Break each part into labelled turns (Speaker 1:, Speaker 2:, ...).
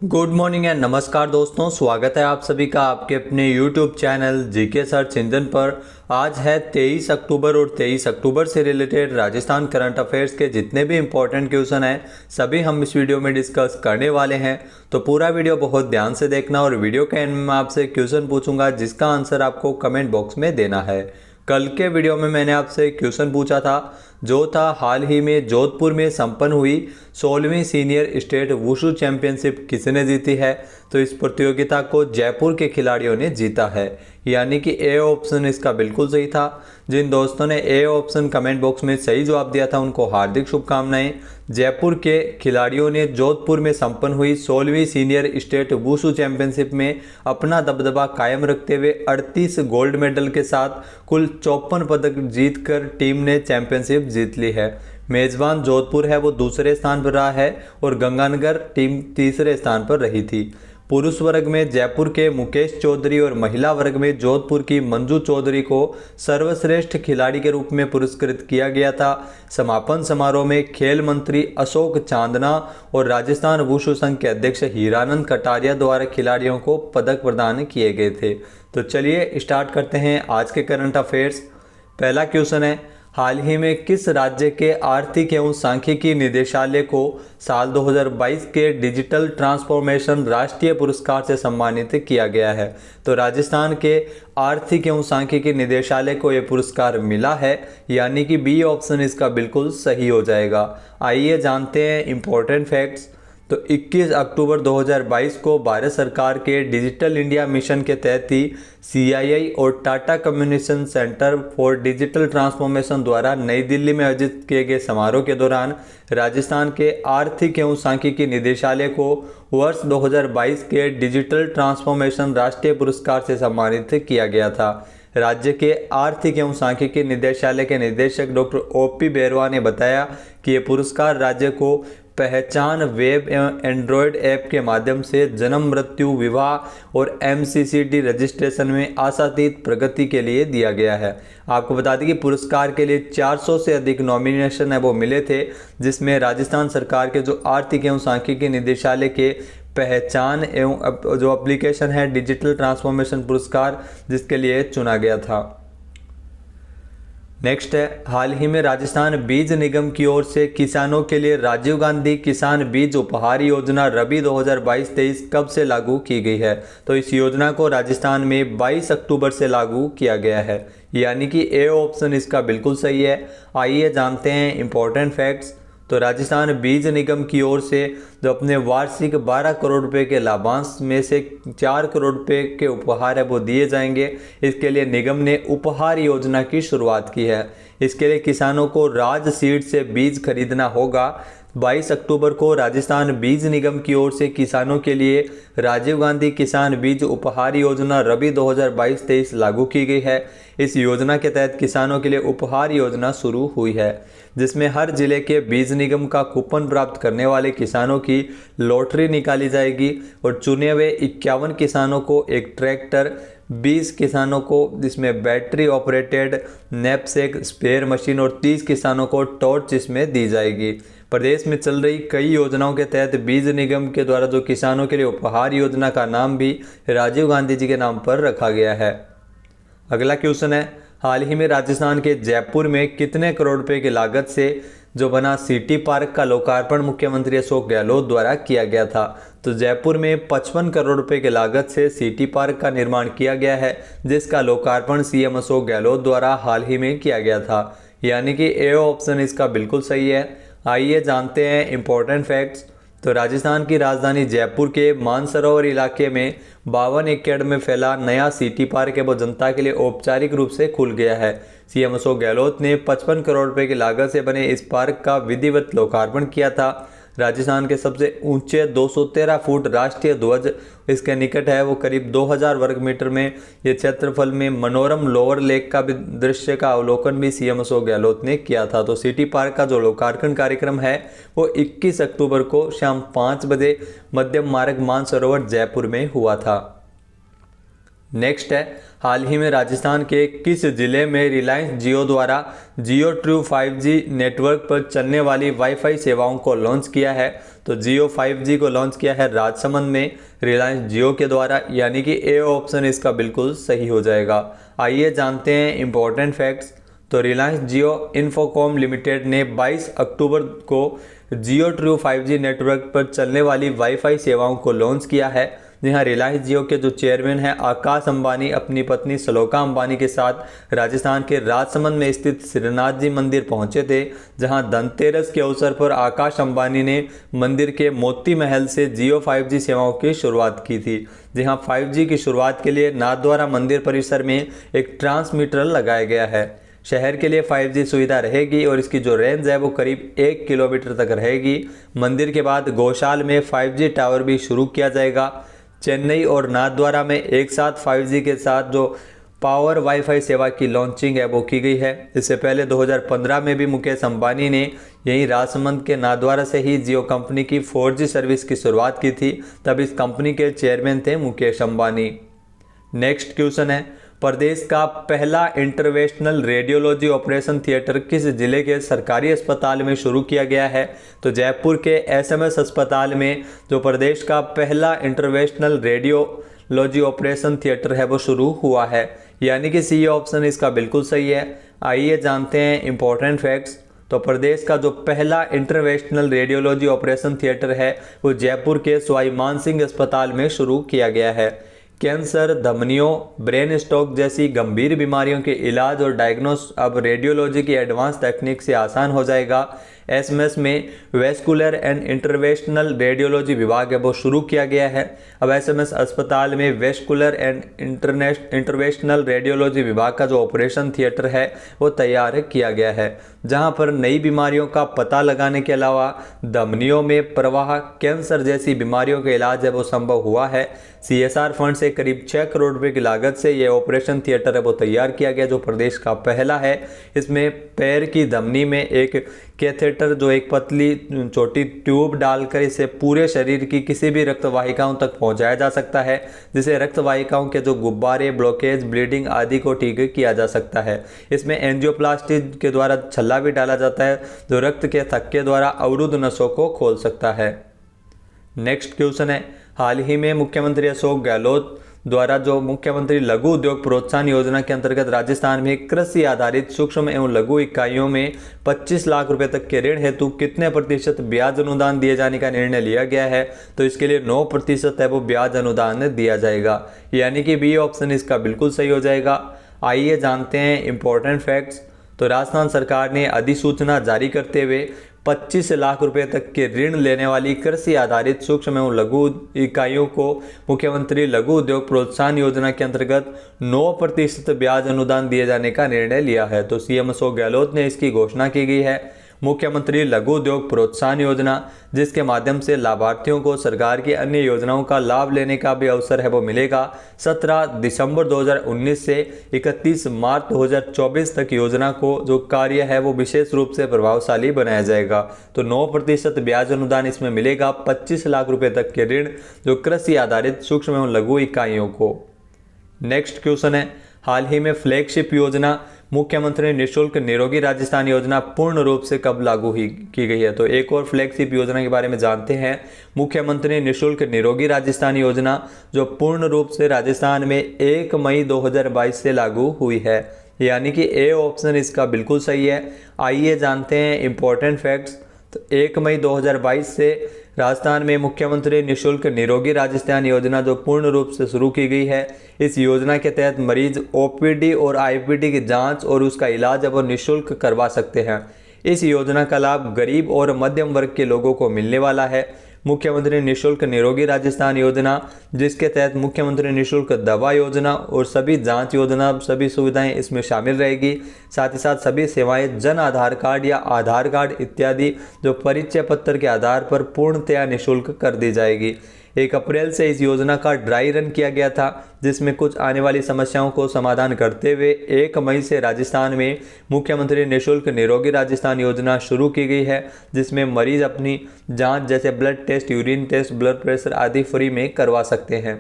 Speaker 1: Good morning and नमस्कार दोस्तों, स्वागत है आप सभी का आपके अपने YouTube channel GK search engine पर। आज है 23 अक्टूबर और 23 अक्टूबर से रिलेटेड राजस्थान करंट अफेयर्स के जितने भी इंपॉर्टेंट क्वेश्चन हैं सभी हम इस वीडियो में डिस्कस करने वाले हैं। तो पूरा वीडियो बहुत ध्यान से देखना और वीडियो के एंड में मैं आपसे क्वेश्चन पूछूंगा जिसका आंसर आपको कमेंट बॉक्स में देना है। कल के वीडियो में मैंने आपसे क्वेश्चन पूछा था जो था हाल ही में जोधपुर में संपन्न हुई 16वीं सीनियर स्टेट वुशु चैंपियनशिप किसने जीती है। तो इस प्रतियोगिता को जयपुर के खिलाड़ियों ने जीता है, यानी कि ए ऑप्शन इसका बिल्कुल सही था। जिन दोस्तों ने ए ऑप्शन कमेंट बॉक्स में सही जवाब दिया था उनको हार्दिक शुभकामनाएं। जयपुर के खिलाड़ियों ने जोधपुर में संपन्न हुई 16वीं सीनियर स्टेट वुशु चैंपियनशिप में अपना दबदबा कायम रखते हुए 38 गोल्ड मेडल के साथ कुल 54 पदक जीतकर टीम ने चैंपियनशिप जीत ली है। मेजबान जोधपुर है वो दूसरे स्थान पर रहा है और गंगानगर टीम तीसरे स्थान पर रही थी। पुरुष वर्ग में जयपुर के मुकेश चौधरी और महिला वर्ग में जोधपुर की मंजू चौधरी को सर्वश्रेष्ठ खिलाड़ी के रूप में पुरस्कृत किया गया था। समापन समारोह में खेल मंत्री अशोक चांदना और राजस्थान वुशु संघ के अध्यक्ष हीरानंद कटारिया द्वारा खिलाड़ियों को पदक प्रदान किए गए थे। तो चलिए स्टार्ट करते हैं आज के करंट अफेयर्स। पहला क्वेश्चन है, हाल ही में किस राज्य के आर्थिक एवं सांख्यिकी निदेशालय को साल 2022 के डिजिटल ट्रांसफॉर्मेशन राष्ट्रीय पुरस्कार से सम्मानित किया गया है। तो राजस्थान के आर्थिक एवं सांख्यिकी निदेशालय को यह पुरस्कार मिला है, यानी कि बी ऑप्शन इसका बिल्कुल सही हो जाएगा। आइए जानते हैं इंपॉर्टेंट फैक्ट्स। तो 21 अक्टूबर 2022 को भारत सरकार के डिजिटल इंडिया मिशन के तहत ही CII और Tata communication centre for digital transformation द्वारा नई दिल्ली में आयोजित किए गए समारोह के दौरान राजस्थान के आर्थिक एवं सांख्यिकी निदेशालय को वर्ष 2022 के डिजिटल ट्रांसफॉर्मेशन राष्ट्रीय पुरस्कार से सम्मानित किया गया था। राज्य के आर्थिक एवं सांख्यिकी निदेशालय के निदेशक डॉक्टर OP बेरवा ने बताया कि ये पुरस्कार राज्य को पहचान वेब एवं एंड्रॉयड ऐप के माध्यम से जन्म, मृत्यु, विवाह और MCCD रजिस्ट्रेशन में आशातीत प्रगति के लिए दिया गया है। आपको बता दें कि पुरस्कार के लिए 400 से अधिक नॉमिनेशन है वो मिले थे, जिसमें राजस्थान सरकार के जो आर्थिक एवं सांख्यिकी निदेशालय के पहचान एवं जो एप्लीकेशन है डिजिटल ट्रांसफॉर्मेशन पुरस्कार जिसके लिए चुना गया था। नेक्स्ट है, हाल ही में राजस्थान बीज निगम की ओर से किसानों के लिए राजीव गांधी किसान बीज उपहार योजना रबी 2022-23 कब से लागू की गई है। तो इस योजना को राजस्थान में 22 अक्टूबर से लागू किया गया है, यानी कि ए ऑप्शन इसका बिल्कुल सही है। आइए जानते हैं इंपॉर्टेंट फैक्ट्स। तो राजस्थान बीज निगम की ओर से जो अपने वार्षिक 12 करोड़ रुपए के लाभांश में से 4 करोड़ रुपए के उपहार है वो दिए जाएंगे। इसके लिए निगम ने उपहार योजना की शुरुआत की है। इसके लिए किसानों को राज सीड से बीज खरीदना होगा। 22 अक्टूबर को राजस्थान बीज निगम की ओर से किसानों के लिए राजीव गांधी किसान बीज उपहार योजना रबी 2022-23 लागू की गई है। इस योजना के तहत किसानों के लिए उपहार योजना शुरू हुई है, जिसमें हर जिले के बीज निगम का कूपन प्राप्त करने वाले किसानों की लॉटरी निकाली जाएगी और चुने हुए 51 किसानों को एक ट्रैक्टर, 20 किसानों को जिसमें battery operated knapsack sprayer machine और 30 किसानों को टॉर्च इसमें दी जाएगी। प्रदेश में चल रही कई योजनाओं के तहत बीज निगम के द्वारा जो किसानों के लिए उपहार योजना का नाम भी राजीव गांधी जी के नाम पर रखा गया है। अगला क्वेश्चन है, हाल ही में राजस्थान के जयपुर में कितने करोड़ रुपए की लागत से जो बना सिटी पार्क का लोकार्पण मुख्यमंत्री अशोक गहलोत द्वारा किया गया था। तो जयपुर में 55 करोड़ रुपए की लागत से सिटी पार्क का निर्माण किया गया है, जिसका लोकार्पण CM अशोक गहलोत द्वारा हाल ही में किया गया था, यानी कि ए ऑप्शन इसका बिल्कुल सही है। आइए जानते हैं इंपॉर्टेंट फैक्ट्स। तो राजस्थान की राजधानी जयपुर के मानसरोवर इलाके में 52 एकड़ में फैला नया सिटी पार्क है वो जनता के लिए औपचारिक रूप से खुल गया है। CM अशोक गहलोत ने 55 करोड़ रुपए की लागत से बने इस पार्क का विधिवत लोकार्पण किया था। राजस्थान के सबसे ऊंचे 213 फुट राष्ट्रीय ध्वज इसके निकट है वो करीब 2000 वर्ग मीटर में ये क्षेत्रफल में मनोरम लोअर लेक का भी दृश्य का अवलोकन भी CM अशोक गहलोत ने किया था। तो सिटी पार्क का जो लोकार्पण कार्यक्रम है वो 21 अक्टूबर को शाम 5 बजे मध्यम मार्ग मानसरोवर जयपुर में हुआ था। नेक्स्ट है, हाल ही में राजस्थान के किस जिले में रिलायंस जियो द्वारा जियो ट्रू 5G नेटवर्क पर चलने वाली वाईफाई सेवाओं को लॉन्च किया है? तो जियो 5G को लॉन्च किया है राजसमंद में रिलायंस जियो के द्वारा, यानी कि ए ऑप्शन इसका बिल्कुल सही हो जाएगा। आइए जानते हैं इंपॉर्टेंट फैक्ट्स। तो रिलायंस जियो इन्फोकॉम लिमिटेड ने 22 अक्टूबर को जियो ट्रू 5G नेटवर्क पर चलने वाली वाईफाई सेवाओं को लॉन्च किया है। जहाँ रिलायंस जियो के जो चेयरमैन हैं आकाश अंबानी अपनी पत्नी श्लोका अंबानी के साथ राजस्थान के राजसमंद में स्थित श्रीनाथ जी मंदिर पहुंचे थे, जहां धनतेरस के अवसर पर आकाश अंबानी ने मंदिर के मोती महल से जियो 5G सेवाओं की शुरुआत की थी। जहां 5G की शुरुआत के लिए नाथद्वारा मंदिर परिसर में एक ट्रांसमीटर लगाया गया है। शहर के लिए 5G सुविधा रहेगी और इसकी जो रेंज है वो करीब 1 किलोमीटर तक रहेगी। मंदिर के बाद गौशाल में 5G टावर भी शुरू किया जाएगा। चेन्नई और नाथद्वारा में एक साथ 5G के साथ जो पावर वाईफाई सेवा की लॉन्चिंग है वो की गई है। इससे पहले 2015 में भी मुकेश अंबानी ने यहीं राजसमंद के नाथद्वारा से ही जियो कंपनी की 4G सर्विस की शुरुआत की थी। तब इस कंपनी के चेयरमैन थे मुकेश अंबानी। नेक्स्ट क्वेश्चन है, प्रदेश का पहला इंटरवेंशनल रेडियोलॉजी ऑपरेशन थिएटर किस जिले के सरकारी अस्पताल में शुरू किया गया है? तो जयपुर के SMS अस्पताल में जो प्रदेश का पहला इंटरवेंशनल रेडियोलॉजी ऑपरेशन थिएटर है वो शुरू हुआ है, यानी कि सी ऑप्शन इसका बिल्कुल सही है। आइए जानते हैं इंपॉर्टेंट फैक्ट्स। तो प्रदेश का जो पहला इंटरवेंशनल रेडियोलॉजी ऑपरेशन थिएटर है वो जयपुर के सवाई मानसिंह अस्पताल में शुरू किया गया है। कैंसर, धमनियों, ब्रेन स्ट्रोक जैसी गंभीर बीमारियों के इलाज और डायग्नोस अब रेडियोलॉजी की एडवांस तकनीक से आसान हो जाएगा। SMS में वेस्कुलर एंड इंटरवेंशनल रेडियोलॉजी विभाग है वो शुरू किया गया है। अब SMS अस्पताल में वेस्कुलर एंड इंटरवेंशनल रेडियोलॉजी विभाग का जो ऑपरेशन थिएटर है वो तैयार किया गया है, जहां पर नई बीमारियों का पता लगाने के अलावा धमनियों में प्रवाह, कैंसर जैसी बीमारियों का इलाज है वो संभव हुआ है। CSR फंड से करीब 6 करोड़ रुपए की लागत से ये ऑपरेशन थिएटर है वो तैयार किया गया, जो प्रदेश का पहला है। इसमें पैर की धमनी में एक कैथेटर, जो एक पतली छोटी ट्यूब डालकर इसे पूरे शरीर की किसी भी रक्त वाहिकाओं तक पहुंचाया जा सकता है, जिसे रक्त वाहिकाओं के जो गुब्बारे, ब्लॉकेज, ब्लीडिंग आदि को ठीक किया जा सकता है। इसमें एंजियोप्लास्टी के द्वारा छल्ला भी डाला जाता है, जो रक्त के थक्के द्वारा अवरुद्ध नसों को खोल सकता है। नेक्स्ट क्वेश्चन है, हाल ही में मुख्यमंत्री अशोक गहलोत द्वारा जो मुख्यमंत्री लघु उद्योग प्रोत्साहन योजना के अंतर्गत राजस्थान में कृषि आधारित सूक्ष्म एवं लघु इकाइयों में 25 लाख रुपए तक के ऋण हेतु कितने प्रतिशत ब्याज अनुदान दिए जाने का निर्णय लिया गया है? तो इसके लिए 9% है वो ब्याज अनुदान दिया जाएगा, यानी कि बी ऑप्शन इसका बिल्कुल सही हो जाएगा। आइए जानते हैं इंपॉर्टेंट फैक्ट्स। तो राजस्थान सरकार ने अधिसूचना जारी करते हुए 25 लाख रुपए तक के ऋण लेने वाली कृषि आधारित सूक्ष्म एवं लघु इकाइयों को मुख्यमंत्री लघु उद्योग प्रोत्साहन योजना के अंतर्गत 9% ब्याज अनुदान दिए जाने का निर्णय लिया है। तो CM अशोक गहलोत ने इसकी घोषणा की गई है। मुख्यमंत्री लघु उद्योग प्रोत्साहन योजना, जिसके माध्यम से लाभार्थियों को सरकार की अन्य योजनाओं का लाभ लेने का भी अवसर है वो मिलेगा। 17 दिसंबर 2019 से 31 मार्च 2024 तक योजना को जो कार्य है वो विशेष रूप से प्रभावशाली बनाया जाएगा। तो 9% ब्याज अनुदान इसमें मिलेगा 25 लाख रुपए तक के ऋण जो कृषि आधारित सूक्ष्म एवं लघु इकाइयों को। नेक्स्ट क्वेश्चन है, हाल ही में फ्लैगशिप योजना मुख्यमंत्री निःशुल्क निरोगी राजस्थान योजना पूर्ण रूप से कब लागू की गई है? तो एक और फ्लैगशिप योजना के बारे में जानते हैं। मुख्यमंत्री निःशुल्क निरोगी राजस्थान योजना जो पूर्ण रूप से राजस्थान में 1 मई 2022 से लागू हुई है, यानी कि ए ऑप्शन इसका बिल्कुल सही है। आइए जानते हैं इंपॉर्टेंट फैक्ट्स। तो 1 मई 2022 से राजस्थान में मुख्यमंत्री निःशुल्क निरोगी राजस्थान योजना जो पूर्ण रूप से शुरू की गई है। इस योजना के तहत मरीज OPD और IPD की जांच और उसका इलाज अब वो निःशुल्क करवा सकते हैं। इस योजना का लाभ गरीब और मध्यम वर्ग के लोगों को मिलने वाला है। मुख्यमंत्री निःशुल्क निरोगी राजस्थान योजना, जिसके तहत मुख्यमंत्री निःशुल्क दवा योजना और सभी जांच योजना, सभी सुविधाएं इसमें शामिल रहेगी। साथ ही साथ सभी सेवाएं जन आधार कार्ड या आधार कार्ड इत्यादि जो परिचय पत्र के आधार पर पूर्णतया निःशुल्क कर दी जाएगी। 1 अप्रैल से इस योजना का ड्राई रन किया गया था, जिसमें कुछ आने वाली समस्याओं को समाधान करते हुए 1 मई से राजस्थान में मुख्यमंत्री निःशुल्क निरोगी राजस्थान योजना शुरू की गई है, जिसमें मरीज अपनी जांच जैसे blood test, urine test, blood pressure आदि फ्री में करवा सकते हैं।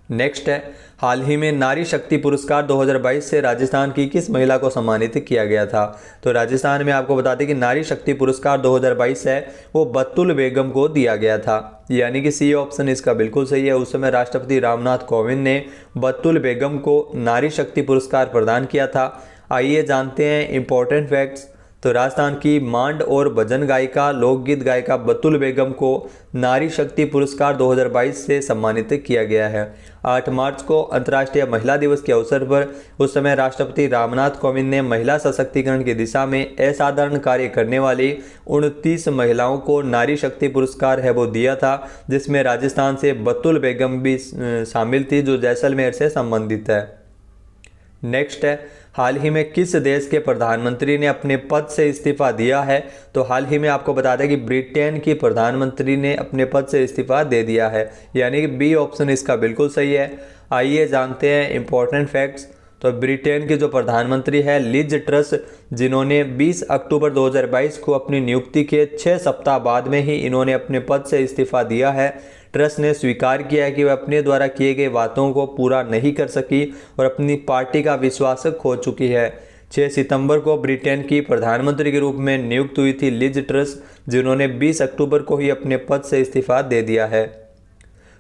Speaker 1: नेक्स्ट है, हाल ही में नारी शक्ति पुरस्कार 2022 से राजस्थान की किस महिला को सम्मानित किया गया था। तो राजस्थान में आपको बता दें कि नारी शक्ति पुरस्कार 2022 है वो बतुल बेगम को दिया गया था, यानी कि सी ऑप्शन इसका बिल्कुल सही है। उस समय राष्ट्रपति रामनाथ कोविंद ने बतुल बेगम को नारी शक्ति पुरस्कार प्रदान किया था। आइए जानते हैं इंपॉर्टेंट फैक्ट्स। तो राजस्थान की मांड और भजन गायिका लोकगीत गायिका बतुल बेगम को नारी शक्ति पुरस्कार 2022 से सम्मानित किया गया है। 8 मार्च को अंतर्राष्ट्रीय महिला दिवस के अवसर पर उस समय राष्ट्रपति रामनाथ कोविंद ने महिला सशक्तिकरण की दिशा में असाधारण कार्य करने वाली 29 महिलाओं को नारी शक्ति पुरस्कार है वो दिया था, जिसमें राजस्थान से बतुल बेगम भी शामिल थी जो जैसलमेर से संबंधित है। नेक्स्ट है, हाल ही में किस देश के प्रधानमंत्री ने अपने पद से इस्तीफा दिया है। तो हाल ही में आपको बता दें कि ब्रिटेन की प्रधानमंत्री ने अपने पद से इस्तीफा दे दिया है, यानी कि बी ऑप्शन इसका बिल्कुल सही है। आइए जानते हैं इंपॉर्टेंट फैक्ट्स। तो ब्रिटेन की जो प्रधानमंत्री है लिज ट्रस, जिन्होंने 20 अक्टूबर 2022 को अपनी नियुक्ति के 6 सप्ताह बाद में ही इन्होंने अपने पद से इस्तीफा दिया है। ट्रस ने स्वीकार किया है कि वह अपने द्वारा किए गए वादों को पूरा नहीं कर सकी और अपनी पार्टी का विश्वास खो चुकी है। 6 सितंबर को ब्रिटेन की प्रधानमंत्री के रूप में नियुक्त हुई थी लिज ट्रस, जिन्होंने 20 अक्टूबर को ही अपने पद से इस्तीफा दे दिया है।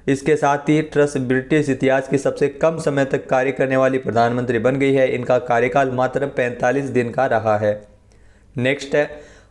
Speaker 1: इसके साथ ही ट्रस ब्रिटिश इतिहास की सबसे कम समय तक कार्य करने वाली प्रधानमंत्री बन गई है। इनका कार्यकाल मात्र 45 दिन का रहा है। नेक्स्ट है,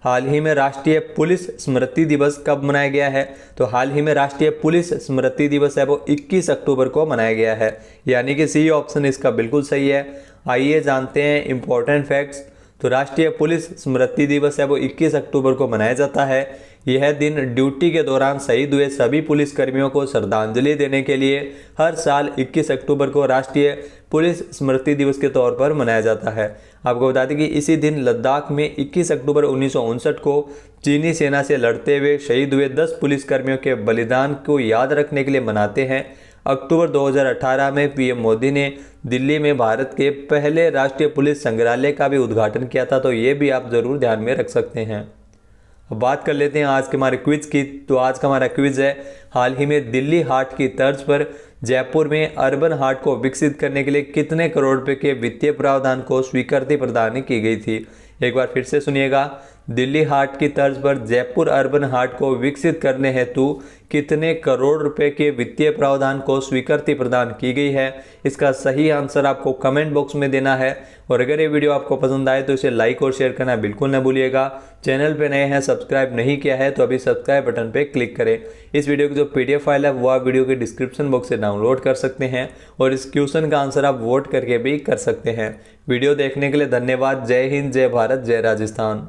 Speaker 1: हाल ही में राष्ट्रीय पुलिस स्मृति दिवस कब मनाया गया है। तो हाल ही में राष्ट्रीय पुलिस स्मृति दिवस है वो 21 अक्टूबर को मनाया गया है, यानी कि सी ऑप्शन इसका बिल्कुल सही है। आइए जानते हैं इंपॉर्टेंट फैक्ट्स। तो राष्ट्रीय पुलिस स्मृति दिवस है वो 21 अक्टूबर को मनाया जाता है। यह दिन ड्यूटी के दौरान शहीद हुए सभी पुलिसकर्मियों को श्रद्धांजलि देने के लिए हर साल 21 अक्टूबर को राष्ट्रीय पुलिस स्मृति दिवस के तौर पर मनाया जाता है। आपको बता दें कि इसी दिन लद्दाख में 21 अक्टूबर 1959 को चीनी सेना से लड़ते हुए शहीद हुए 10 पुलिसकर्मियों के बलिदान को याद रखने के लिए मनाते हैं। अक्टूबर 2018 में पीएम मोदी ने दिल्ली में भारत के पहले राष्ट्रीय पुलिस संग्रहालय का भी उद्घाटन किया था, तो ये भी आप ज़रूर ध्यान में रख सकते हैं। अब बात कर लेते हैं आज के हमारे क्विज की। तो आज का हमारा क्विज है, हाल ही में दिल्ली हाट की तर्ज पर जयपुर में अर्बन हाट को विकसित करने के लिए कितने करोड़ रुपए के वित्तीय प्रावधान को स्वीकृति प्रदान की गई थी। एक बार फिर से सुनिएगा, दिल्ली हाट की तर्ज पर जयपुर अर्बन हाट को विकसित करने हेतु कितने करोड़ रुपए के वित्तीय प्रावधान को स्वीकृति प्रदान की गई है। इसका सही आंसर आपको कमेंट बॉक्स में देना है। और अगर ये वीडियो आपको पसंद आए तो इसे लाइक और शेयर करना बिल्कुल न भूलिएगा। चैनल पे नए हैं, सब्सक्राइब नहीं किया है तो अभी सब्सक्राइब बटन पे क्लिक करें। इस वीडियो की जो PDF फाइल है वो आप वीडियो के डिस्क्रिप्शन बॉक्स से डाउनलोड कर सकते हैं और इस क्वेश्चन का आंसर आप वोट करके भी कर सकते हैं। वीडियो देखने के लिए धन्यवाद। जय हिंद, जय भारत, जय राजस्थान।